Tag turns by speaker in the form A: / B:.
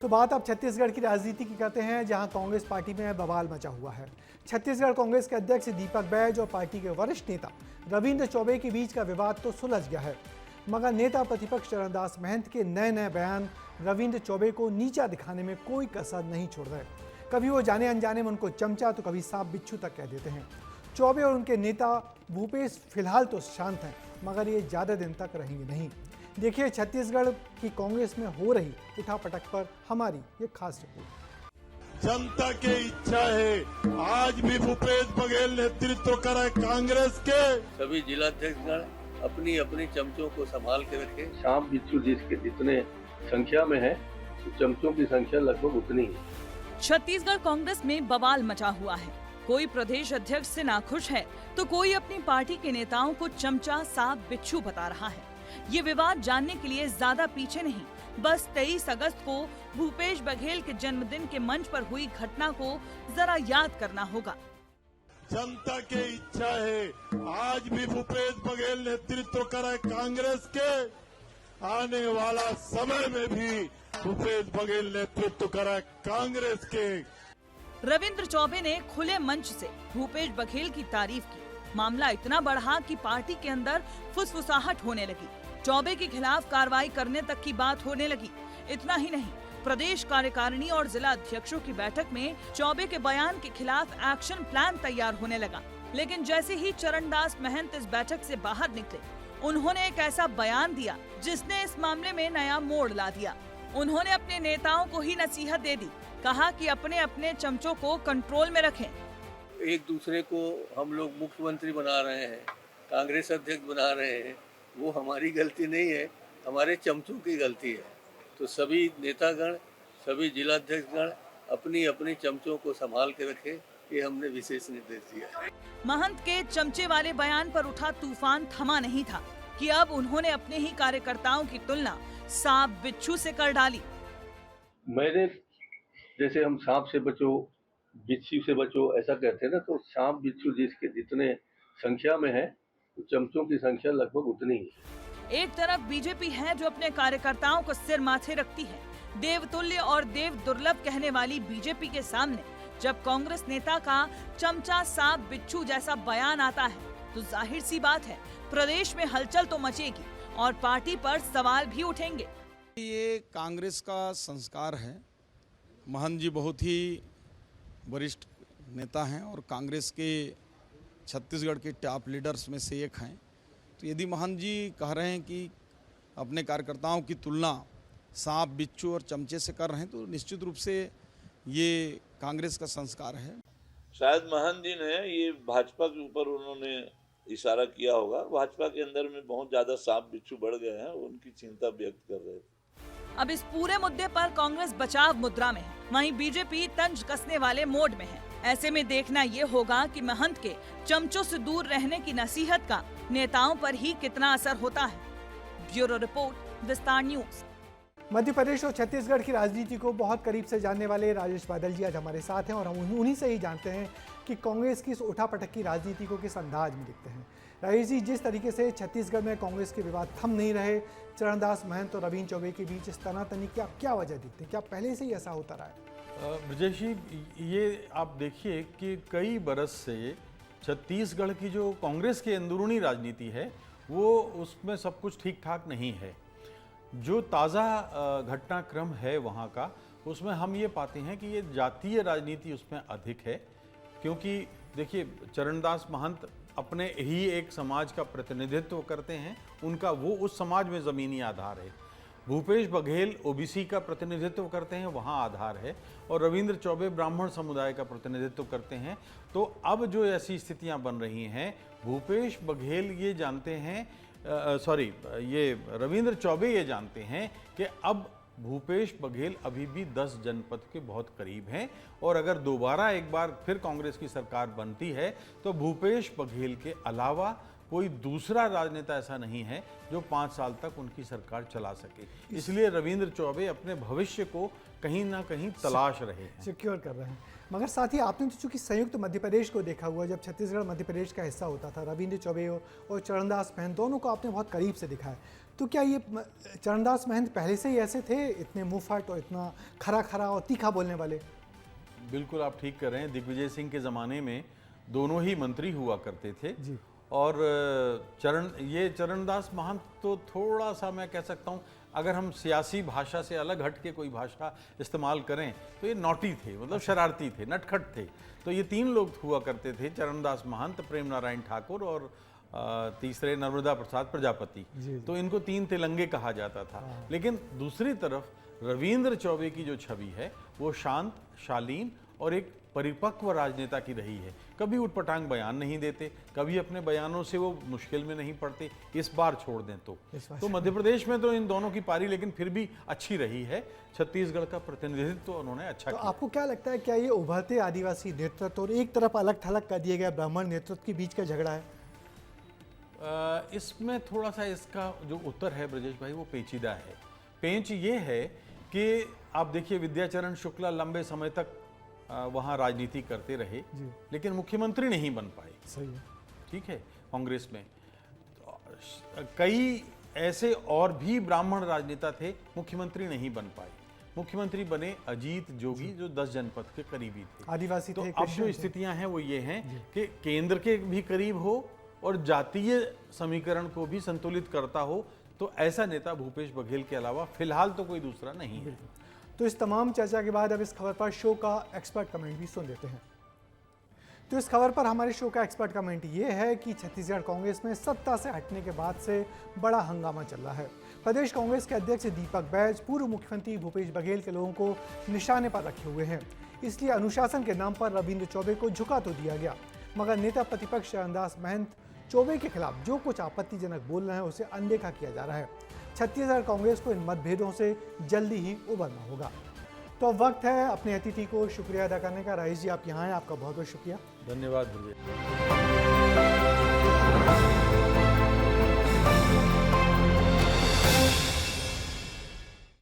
A: तो बात अब छत्तीसगढ़ की राजनीति की करते हैं, जहां कांग्रेस पार्टी में बवाल मचा हुआ है। छत्तीसगढ़ कांग्रेस के अध्यक्ष दीपक बैज और पार्टी के वरिष्ठ नेता रविंद्र चौबे के बीच का विवाद तो सुलझ गया है, मगर नेता प्रतिपक्ष चरणदास महंत के नए नए बयान रविंद्र चौबे को नीचा दिखाने में कोई कसर नहीं छोड़ रहे। कभी वो जाने अनजाने में उनको चमचा तो कभी सांप बिच्छू तक कह देते हैं। चौबे और उनके नेता भूपेश फिलहाल तो शांत हैं, मगर ये ज़्यादा दिन तक रहेंगे नहीं। देखिए छत्तीसगढ़ की कांग्रेस में हो रही उठापटक पर हमारी ये खास रिपोर्ट।
B: जनता की इच्छा है, आज भी भूपेश बघेल नेतृत्व करे कांग्रेस के
C: सभी जिलाध्यक्षगण अपनी अपनी चमचों को संभाल के रखे।
D: सांप बिच्छू जिसके जितने संख्या में है, तो चमचों की संख्या लगभग उतनी है।
E: छत्तीसगढ़ कांग्रेस में बवाल मचा हुआ है। कोई प्रदेश अध्यक्ष से नाखुश है तो कोई अपनी पार्टी के नेताओं को चमचा, सांप, बिच्छू बता रहा है। ये विवाद जानने के लिए ज्यादा पीछे नहीं, बस 23 अगस्त को भूपेश बघेल के जन्मदिन के मंच पर हुई घटना को जरा याद करना होगा।
B: जनता की इच्छा है, आज भी भूपेश बघेल नेतृत्व करे कांग्रेस के, आने वाला समय में भी भूपेश बघेल नेतृत्व करे कांग्रेस के।
E: रविंद्र चौबे ने खुले मंच से भूपेश बघेल की तारीफ की। मामला इतना बढ़ा कि पार्टी के अंदर फुसफुसाहट होने लगी। चौबे के खिलाफ कार्रवाई करने तक की बात होने लगी। इतना ही नहीं, प्रदेश कार्यकारिणी और जिला अध्यक्षों की बैठक में चौबे के बयान के खिलाफ एक्शन प्लान तैयार होने लगा। लेकिन जैसे ही चरणदास महंत इस बैठक से बाहर निकले, उन्होंने एक ऐसा बयान दिया जिसने इस मामले में नया मोड़ ला दिया। उन्होंने अपने नेताओं को ही नसीहत दे दी। कहा कि अपने अपने चमचों को कंट्रोल में रखें।
C: एक दूसरे को हम लोग मुख्यमंत्री बना रहे हैं, कांग्रेस अध्यक्ष बना रहे हैं, वो हमारी गलती नहीं है, हमारे चमचों की गलती है। तो सभी नेतागण, सभी जिलाध्यक्षगण अपनी अपनी चमचों को संभाल के रखे, ये हमने विशेष निर्देश दिया।
E: महंत के चमचे वाले बयान पर उठा तूफान थमा नहीं था कि अब उन्होंने अपने ही कार्यकर्ताओं की तुलना सांप बिच्छू से कर डाली।
D: मैंने जैसे हम सांप से बचो, बिच्छू से बचो ऐसा कहते हैं ना, तो सांप बिच्छू जिसके जितने संख्या में है, तो चमचों की संख्या लगभग उतनी ही।
E: एक तरफ बीजेपी है जो अपने कार्यकर्ताओं को सिर माथे रखती है। देवतुल्य और देव दुर्लभ कहने वाली बीजेपी के सामने जब कांग्रेस नेता का चमचा, सांप, बिच्छू जैसा बयान आता है, तो जाहिर सी बात है प्रदेश में हलचल तो मचेगी और पार्टी पर सवाल भी उठेंगे।
F: ये कांग्रेस का संस्कार है। महंत जी बहुत ही वरिष्ठ नेता हैं और कांग्रेस के छत्तीसगढ़ के टॉप लीडर्स में से एक हैं। तो यदि महंत जी कह रहे हैं कि अपने कार्यकर्ताओं की तुलना सांप, बिच्छू और चमचे से कर रहे हैं, तो निश्चित रूप से ये कांग्रेस का संस्कार है।
G: शायद महंत जी ने ये भाजपा के ऊपर उन्होंने इशारा किया होगा। भाजपा के अंदर में बहुत ज्यादा सांप बिच्छू बढ़ गए हैं, उनकी चिंता व्यक्त कर रहे थे।
E: अब इस पूरे मुद्दे पर कांग्रेस बचाव मुद्रा में है, वहीं बीजेपी तंज कसने वाले मोड में है। ऐसे में देखना ये होगा कि महंत के चमचों से दूर रहने की नसीहत का नेताओं पर ही कितना असर होता है। ब्यूरो रिपोर्ट, विस्तार न्यूज।
A: मध्य प्रदेश और छत्तीसगढ़ की राजनीति को बहुत करीब से जानने वाले राजेश बादल जी आज हमारे साथ हैं और हम उन्हीं से ही जानते हैं कि कांग्रेस की इस उठापटक की राजनीति को किस अंदाज में देखते हैं। राजेश जी, जिस तरीके से छत्तीसगढ़ में कांग्रेस के विवाद थम नहीं रहे, चरणदास महंत और रविंद्र चौबे के बीच इस तनातनी की क्या वजह दिखती है? क्या पहले से ही ऐसा होता रहा है?
H: ब्रजेश जी, ये आप देखिए कि कई बरस से छत्तीसगढ़ की जो कांग्रेस की अंदरूनी राजनीति है, वो उसमें सब कुछ ठीक ठाक नहीं है। जो ताज़ा घटनाक्रम है वहाँ का, उसमें हम ये पाते हैं कि ये जातीय राजनीति उसमें अधिक है। क्योंकि देखिए, चरणदास महंत अपने ही एक समाज का प्रतिनिधित्व करते हैं, उनका वो उस समाज में ज़मीनी आधार है। भूपेश बघेल ओबीसी का प्रतिनिधित्व करते हैं, वहाँ आधार है। और रविंद्र चौबे ब्राह्मण समुदाय का प्रतिनिधित्व करते हैं। तो अब जो ऐसी स्थितियाँ बन रही हैं, भूपेश बघेल ये जानते हैं, ये रविंद्र चौबे ये जानते हैं कि अब भूपेश बघेल अभी भी 10 जनपद के बहुत करीब हैं और अगर दोबारा एक बार फिर कांग्रेस की सरकार बनती है तो भूपेश बघेल के अलावा कोई दूसरा राजनेता ऐसा नहीं है जो 5 साल तक उनकी सरकार चला सके। इसलिए रविंद्र चौबे अपने भविष्य को कहीं ना कहीं तलाश रहे हैं,
A: सिक्योर कर रहे हैं। मगर साथ ही आपने तो चूंकि संयुक्त मध्य प्रदेश को देखा हुआ, जब छत्तीसगढ़ मध्य प्रदेश का हिस्सा होता था, रविंद्र चौबे और चरणदास महंत दोनों को आपने बहुत करीब से दिखा है, तो क्या ये चरणदास महंत पहले से ही ऐसे थे, इतने मुंहफट और इतना खरा खरा और तीखा बोलने वाले?
H: बिल्कुल आप ठीक कर रहे हैं। दिग्विजय सिंह के ज़माने में दोनों ही मंत्री हुआ करते थे
A: जी।
H: और चरणदास महंत तो थोड़ा सा मैं कह सकता हूँ, अगर हम सियासी भाषा से अलग हट के कोई भाषा इस्तेमाल करें तो ये नॉटी थे, मतलब शरारती थे, नटखट थे। तो ये 3 लोग हुआ करते थे, चरणदास महंत, प्रेम नारायण ठाकुर और तीसरे नर्मदा प्रसाद प्रजापति। तो इनको 3 तेलंगे कहा जाता था। लेकिन दूसरी तरफ रविंद्र चौबे की जो छवि है वो शांत, शालीन और एक परिपक्व राजनेता की रही है। कभी उटपटांग बयान नहीं देते, कभी अपने बयानों से वो मुश्किल में नहीं पड़ते। इस बार छोड़ दें तो मध्य प्रदेश में तो इन दोनों की पारी लेकिन फिर भी अच्छी रही है। छत्तीसगढ़ का प्रतिनिधित्व तो उन्होंने अच्छा किया।
A: आपको क्या लगता है, क्या ये उभरते आदिवासी नेतृत्व और एक तरफ अलग थलग कर दिया गया ब्राह्मण नेतृत्व के बीच का झगड़ा है?
H: इसमें थोड़ा सा इसका जो उत्तर है ब्रजेश भाई वो पेचीदा है। पेंच ये है कि आप देखिए विद्याचरण शुक्ला लंबे समय तक वहाँ राजनीति करते रहे लेकिन मुख्यमंत्री नहीं बन पाए।
A: सही है।
H: ठीक है, कांग्रेस में कई ऐसे और भी ब्राह्मण राजनेता थे, मुख्यमंत्री नहीं बन पाए। मुख्यमंत्री बने अजीत जोगी जो 10 जनपद के करीबी थे,
A: आदिवासी
H: तो
A: थे।
H: अब जो स्थितियां हैं वो ये हैं कि केंद्र के भी करीब हो और जातीय समीकरण को भी संतुलित करता हो। तो ऐसा नेता भूपेश बघेल के अलावा फिलहाल तो कोई दूसरा नहीं है।
A: तो इस तमाम चर्चा के बाद अब इस खबर पर शो का एक्सपर्ट कमेंट भी सुन लेते हैं। तो इस खबर पर हमारे शो का एक्सपर्ट कमेंट ये है कि छत्तीसगढ़ कांग्रेस में सत्ता से हटने के बाद से बड़ा हंगामा चल रहा है। प्रदेश कांग्रेस के अध्यक्ष दीपक बैज पूर्व मुख्यमंत्री भूपेश बघेल के लोगों को निशाने पर रखे हुए हैं। इसलिए अनुशासन के नाम पर रविंद्र चौबे को झुका तो दिया गया, मगर नेता प्रतिपक्ष चरणदास महंत चौबे के खिलाफ जो कुछ आपत्तिजनक बोल रहे हैं उसे अनदेखा किया जा रहा है। छत्तीसगढ़ कांग्रेस को इन मतभेदों से जल्दी ही उबरना होगा। तो अब वक्त है अपने अतिथि को शुक्रिया अदा करने का। राइस जी, आप यहाँ हैं, आपका बहुत बहुत शुक्रिया।
H: धन्यवाद।